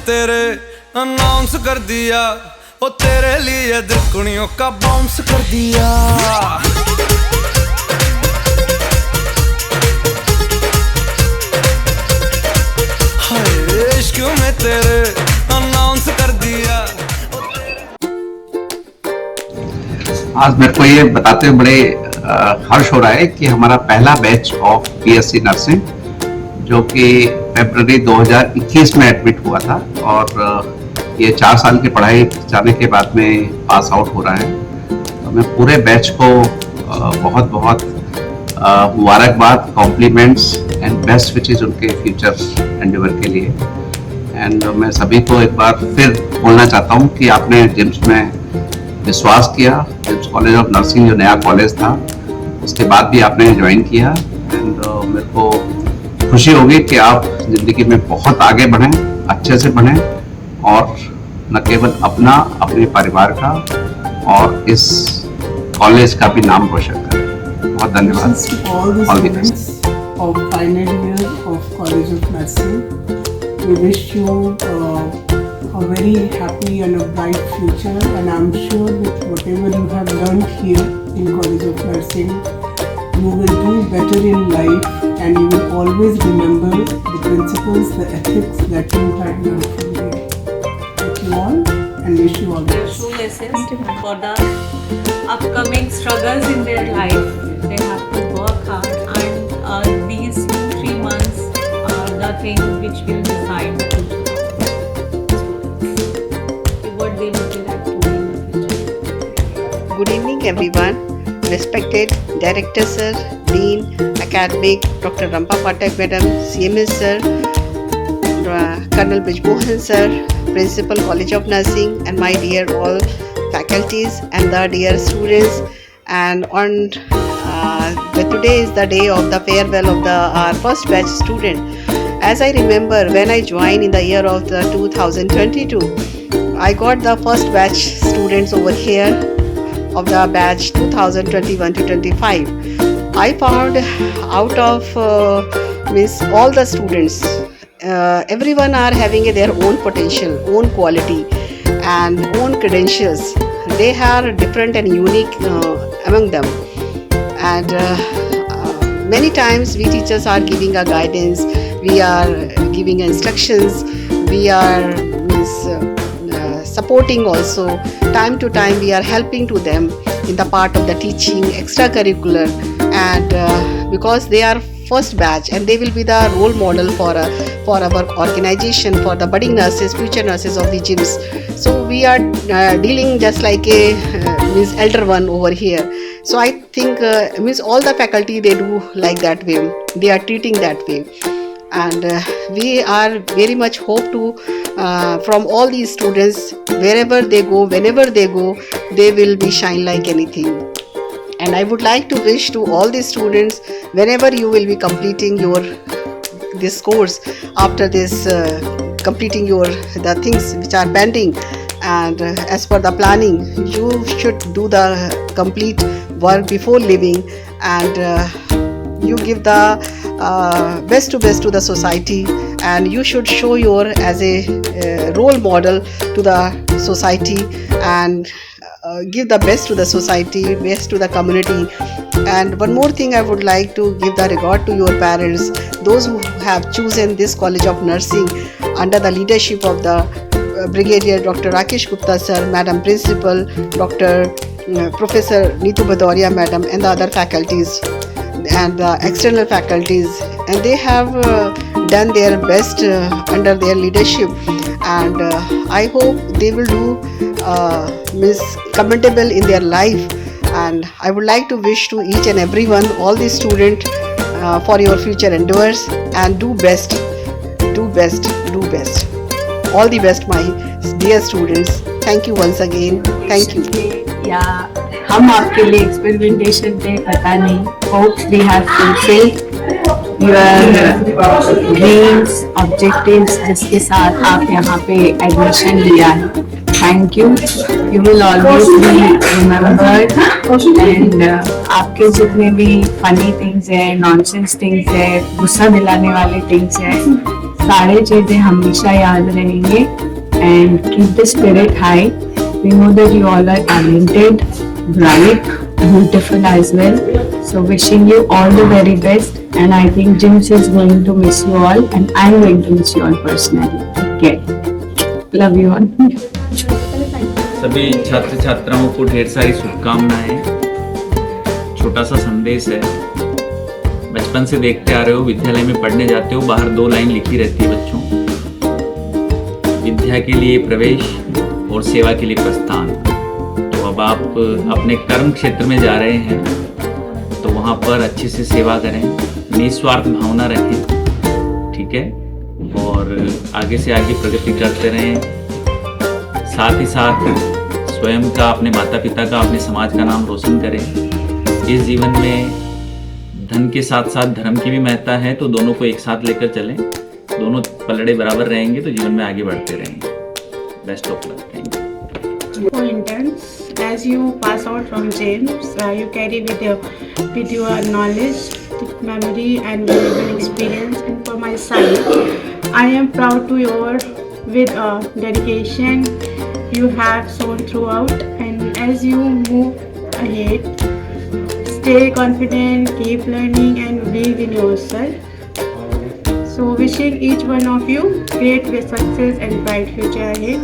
तेरे अनाउंस कर दिया, ओ तेरे लिए दिल कुड़ियों का बाउंस कर दिया। हाय इश्क में तेरे अनाउंस कर दिया। आज मेरे को ये बताते हुए बड़े हर्ष हो रहा है कि हमारा पहला बैच ऑफ बीएससी नर्सिंग जो कि फरवरी 2021 में एडमिट हुआ था और ये 4 साल की पढ़ाई जाने के बाद में पास आउट हो रहा है। तो मैं पूरे बैच को बहुत बहुत मुबारकबाद, कॉम्प्लीमेंट्स एंड बेस्ट विशेस उनके फ्यूचर एंडेवर के लिए। एंड मैं सभी को एक बार फिर बोलना चाहता हूँ कि आपने जिम्स में विश्वास किया। जिम्स कॉलेज ऑफ नर्सिंग जो नया कॉलेज था उसके बाद भी आपने ज्वाइन किया। एंड मेरे को खुशी होगी कि आप जिंदगी में बहुत आगे बढ़ें, अच्छे से बढ़ें और न केवल अपना, अपने परिवार का और इस कॉलेज का भी नाम रोशन करें। बहुत धन्यवाद। All the students of final year of College of Nursing, we wish you a very happy and a bright future, and I'm sure that whatever you have learned here in College of Nursing, you will do better in life, and you will always remember the principles, the ethics that you had learned from here. Thank you all and wish you all the best. True lessons for the upcoming struggles in their life. They have to work hard, and these 2-3 months are the thing which will decide the future. What they will be like to do in the future. Good evening everyone. Respected Director Sir, Dean, Academic, Dr. Rampa Patak Madam, CMS Sir, Colonel Bijmohan Sir, Principal College of Nursing, and my dear all faculties and the dear students. And on today is the day of the farewell of our first batch student. As I remember, when I joined in the year of the 2022, I got the first batch students over here of the batch 2021 to 25. I found out of all the students, everyone are having their own potential, own quality and own credentials. They are different and unique among them, and many times we teachers are giving a guidance, we are giving instructions, we are supporting also. Time to time we are helping to them in the part of the teaching, extracurricular, and because they are first batch and they will be the role model for our organization, for the budding nurses, future nurses of the gyms. So we are dealing just like a elder one over here. So I think all the faculty, they do like that way, they are treating that way. And we are very much hope to from all these students, wherever they go, whenever they go, they will be shine like anything. And I would like to wish to all the students, whenever you will be completing this course, after this completing the things which are pending, and as per the planning, you should do the complete work before leaving, and you give the best to the society, and you should show as a role model to the society, and give the best to the society, best to the community. And one more thing, I would like to give the regard to your parents, those who have chosen this College of Nursing under the leadership of the Brigadier Dr. Rakesh Gupta Sir, Madam Principal, Dr. Professor Neetu Bhadoria Madam, and the other faculties and the external faculties, and they have done their best under their leadership, and I hope they will do commendable in their life. And I would like to wish to each and everyone, all the students, for your future endeavors, and do best. All the best, my dear students. Thank you once again. Thank you. या हम आपके लिए experimentation पे पता नहीं, hopes we have fulfilled your dreams, objectives जिसके साथ आप यहाँ पे एडमिशन लिया है. Thank you. You will always be remembered. And आपके जितने भी funny things है, nonsense things है, गुस्सा दिलाने वाले things है, सारे चीजें हमेशा याद रहेंगे. And keep the spirit high. We know that you all are talented, bright, beautiful as well. So wishing you all the very best. And I think Jims is going to miss you all, and I'm going to miss you all personally. Okay. Love you all. सभी छात्र छात्राओं को ढेर सारी शुभकामनाएं. छोटा सा संदेश है. बचपन से देखते आ रहे हो, विद्यालय में पढ़ने जाते हो, बाहर 2 लाइन लिखी रहती है बच्चों. विद्या के लिए प्रवेश और सेवा के लिए प्रस्थान. तो अब आप अपने कर्म क्षेत्र में जा रहे हैं, तो वहाँ पर अच्छे से सेवा करें, निस्वार्थ भावना रखें, ठीक है, और आगे से आगे प्रगति करते रहें. साथ ही साथ स्वयं का, अपने माता पिता का, अपने समाज का नाम रोशन करें. इस जीवन में धन के साथ साथ धर्म की भी महत्ता है, तो दोनों को एक साथ लेकर चलें. दोनों पलड़े बराबर रहेंगे तो जीवन में आगे बढ़ते रहेंगे. Best of luck. Thank you. For interns, as you pass out from James, you carry with your knowledge, memory, and valuable experience. And for my side, I am proud to your with dedication you have shown throughout. And as you move ahead, stay confident, keep learning, and believe in yourself. So wishing each one of you great success and bright future ahead.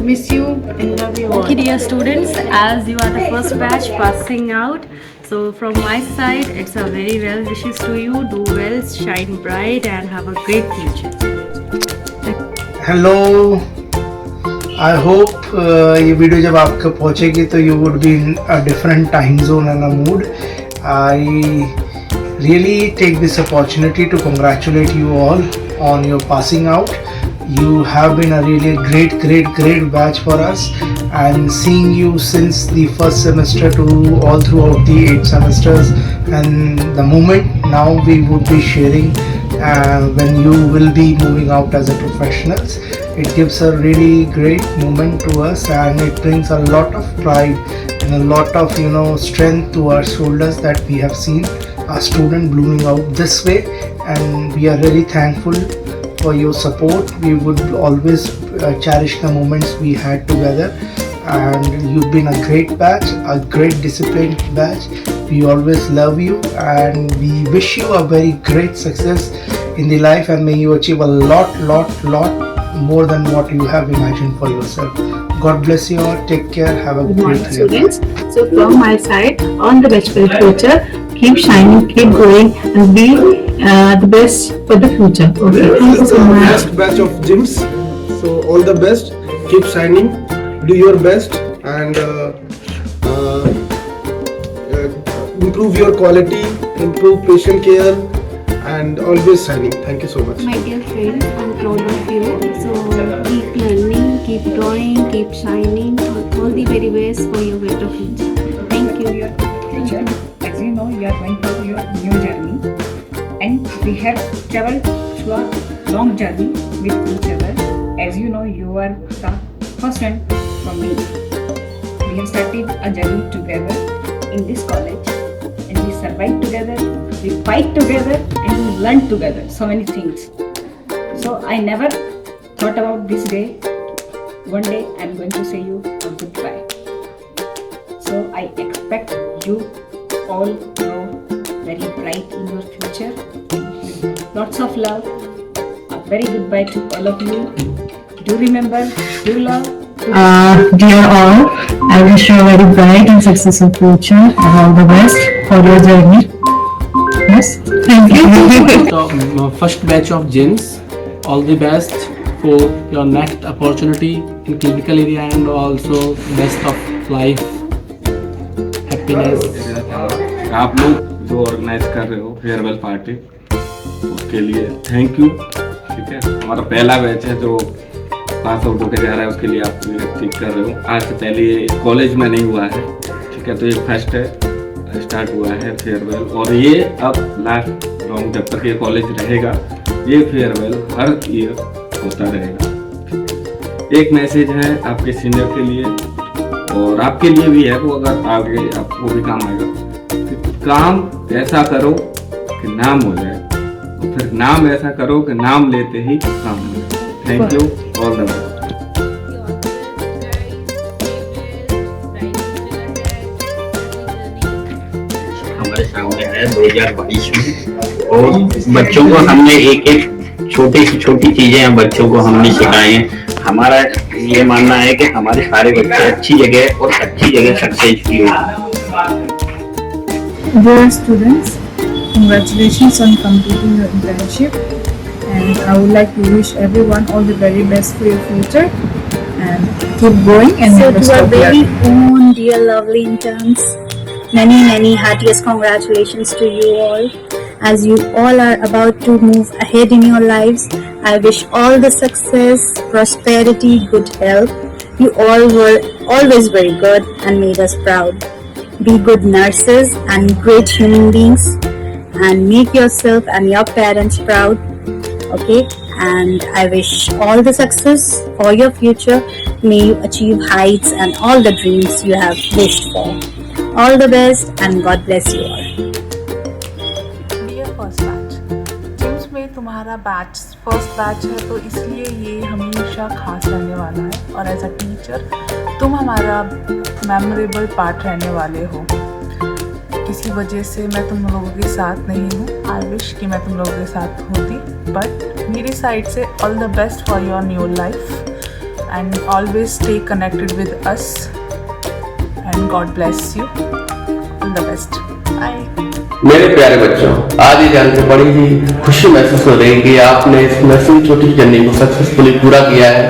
Miss you and love you all. Okay, dear students, as you are the first batch passing out, so from my side, it's a very well wishes to you. Do well, shine bright, and have a great future. Hello, I hope ये video जब आपको पहुंचेगी तो you would be in a different time zone and a mood. I really take this opportunity to congratulate you all on your passing out. You have been a really great batch for us, and seeing you since the first semester to all throughout the 8 semesters, and the moment now we would be sharing when you will be moving out as a professionals, it gives a really great moment to us, and it brings a lot of pride and a lot of strength to our shoulders that we have seen a student blooming out this way, and we are really thankful for your support. We would always cherish the moments we had together, and you've been a great batch, a great disciplined batch. We always love you, and we wish you a very great success in the life, and may you achieve a lot more than what you have imagined for yourself. God bless you all. Take care. Have a great day. Students, so from my side, on the best for the future, keep shining, keep going, and be the best for the future. Okay, thank you so much. Last batch of gyms, so all the best. Keep shining, do your best, and improve your quality, improve patient care, and always shining. Thank you so much. My dear friends, I'm proud of you. So keep learning, keep growing, keep shining. All the very best for your better future. Thank you. Future, as you know, you are going to your new journey, and we have traveled through a long journey with each other. As you know, you are the first one from me. We have started a journey together in this college, and we survived together, we fight together, and we learn together so many things. So I never thought about this day. One day I'm going to say you a goodbye. So I expect you all grow very bright in your future. Lots of love. A very goodbye to all of you. Do remember, do love. Dear all, I wish you a very bright and successful future, and all the best for your journey. Yes, thank you. So, first batch of gyms, all the best for your next opportunity in clinical area, and also best of life, happiness. आप लोग जो organise कर रहे हो farewell party, उसके लिए thank you. ठीक है, हमारा पहला बैच है जो पास आउट होकर जा रहा है, उसके लिए आप ठीक कर रहे हो. आज से पहले ये कॉलेज में नहीं हुआ है, ठीक है, तो ये फर्स्ट है. स्टार्ट हुआ है फेयरवेल, और ये अब लास्ट लॉन्ग जब तक ये कॉलेज रहेगा ये फेयरवेल हर ईयर होता रहेगा। एक मैसेज है आपके सीनियर के लिए और आपके लिए भी है, वो अगर आगे आपको भी काम आएगा कि काम ऐसा करो कि नाम हो जाए, और फिर नाम ऐसा करो कि नाम लेते ही काम हो जाए। Thank you, all the best. हमारे सामने है 2022 में, और बच्चों को हमने एक एक छोटी से छोटी चीजें बच्चों को हमने सिखाई हैं। हमारा ये मानना है कि हमारे सारे बच्चे अच्छी जगह और अच्छी जगह सक्सेसफुल हों। Dear students, congratulations on completing your internship, and I would like to wish everyone all the very best for your future, and keep going and So never to our stop very learning. own dear lovely interns, many heartiest congratulations to you all. As you all are about to move ahead in your lives, I wish all the success, prosperity, good health. You all were always very good and made us proud. Be good nurses and great human beings, and make yourself and your parents proud. Okay, and I wish all the success for your future. May you achieve heights and all the dreams you have wished for. All the best and God bless you all. Dear first batch, JIMS में तुम्हारा batch first batch है तो इसलिए ये हमेशा खास रहने वाला है, और एज अ टीचर तुम हमारा मेमोरेबल पार्ट रहने वाले हो। किसी वजह से मैं तुम लोगों के साथ नहीं हूँ, आई विश कि मैं तुम लोगों के साथ होती, बट मेरी साइड से all the best for your new life and always stay connected with us and God bless you, all the best, bye. मेरे प्यारे बच्चों, आज ये जानकर बड़ी ही खुशी महसूस हो रही है कि आपने इस नर्सिंग छोटी जर्नी को सक्सेसफुली पूरा किया है,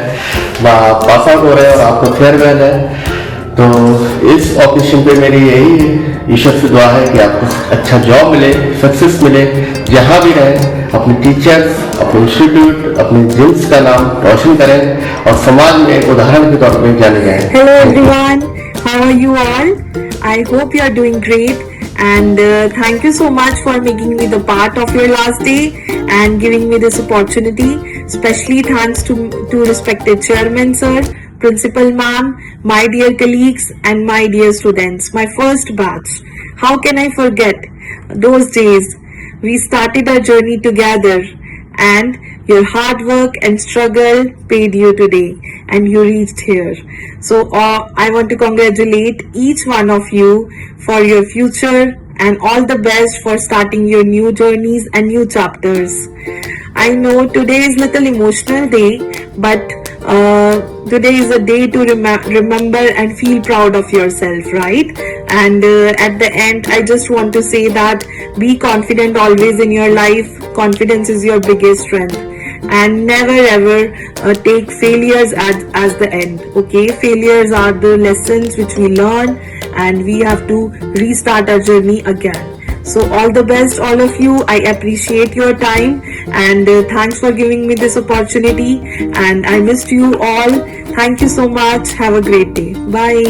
वहाँ पास आउट हो रहे हैं और आपका फेयरवेल है। तो इस ऑकेशन पे मेरी यही ईश्वर से दुआ है कि आपको अच्छा जॉब मिले, सक्सेस मिले, जहाँ भी रहें अपने टीचर्स, अपने इंस्टीट्यूट, अपने जिम्स का नाम रोशन करें और समाज में एक उदाहरण के तौर पर जाने जाएं। Hello everyone, how are you all? I hope you are doing great. And thank you so much for making me the part of your last day and giving me this opportunity. Especially thanks to respected chairman sir, principal ma'am, my dear colleagues and my dear students, my first batch. How can I forget those days? We started our journey together, and your hard work and struggle paid you today, and you reached here. So I want to congratulate each one of you for your future and all the best for starting your new journeys and new chapters. I know today is little emotional day, but today is a day to remember and feel proud of yourself, right? And at the end, I just want to say that be confident always in your life. Confidence is your biggest strength. And never ever take failures as the end. Okay, failures are the lessons which we learn, and we have to restart our journey again. So all the best, all of you. I appreciate your time, and thanks for giving me this opportunity, and I missed you all. Thank you so much. Have a great day. Bye.